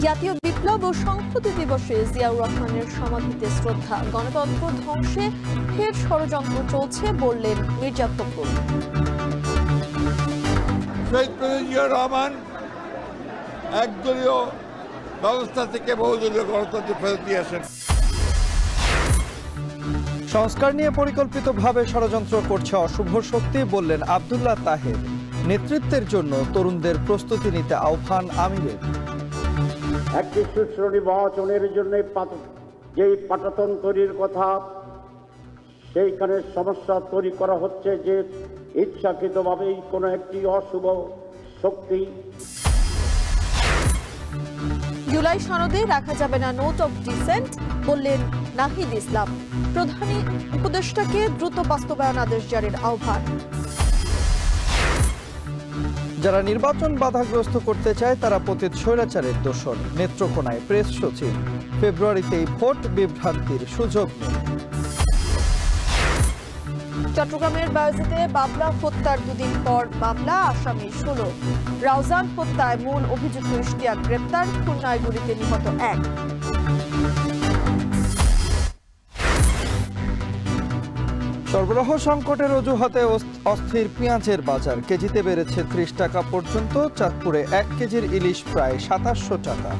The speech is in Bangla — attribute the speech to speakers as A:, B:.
A: জাতীয় বিপ্লব ও সংহতি দিবসে জিয়াউর রহমানের সমাধিতে শ্রদ্ধা। গণতন্ত্র ধ্বংসে ফের ষড়যন্ত্র চলছে বললেন মির্জা ফখরুল।
B: শহীদ জিয়াউর রহমান একদলীয় ব্যবস্থা থেকে বহুদলীয় গণতন্ত্রে ফেরত দিয়ে আসেন।
C: সংস্কার নিয়ে পরিকল্পিতভাবে ষড়যন্ত্র করছে অশুভ শক্তি বললেন আব্দুল্লাহ তাহের। নেতৃত্বের জন্য তরুণদের প্রস্তুতি নিতে আহ্বান আমিরের।
D: একটি সুষ্ঠু নির্বাচনের জন্য যেই পাটাতন তৈরির কথা, সেইখানে সমস্যা তৈরি করা হচ্ছে যে ইচ্ছাকৃতভাবেই কোনো একটি অশুভ শক্তি।
A: জুলাই সনদে রাখা যাবে না নোট অফ ডিসেন্ট বললেন নাহিদ ইসলাম। প্রধান উপদেষ্টাকে দ্রুত বাস্তবায়ন আদেশ জারির আহ্বান।
C: যারা নির্বাচন বাধাগ্রস্ত করতে চায় তারা পতিত স্বৈরাচারের দোষর। নেত্রকোনায় প্রেস সচিব। ফেব্রুয়ারিতেই ভোট বিভ্রান্তির সুযোগ নেই।
A: চট্টগ্রামের বায়জিতে বাবলা হত্যার দুদিন পর মামলা, আসামি 16। রাউজান হত্যায় মূল অভিযুক্ত ইশতিয়াক গ্রেপ্তার। খুলনায় গুলিতে নিহত 1।
C: সরবরাহ সংকটের অজুহাতে অস্থির পেঁয়াজের বাজার। কেজিতে বেড়েছে 30 টাকা পর্যন্ত। চাঁদপুরে 1 কেজির ইলিশ প্রায় 2700 টাকা।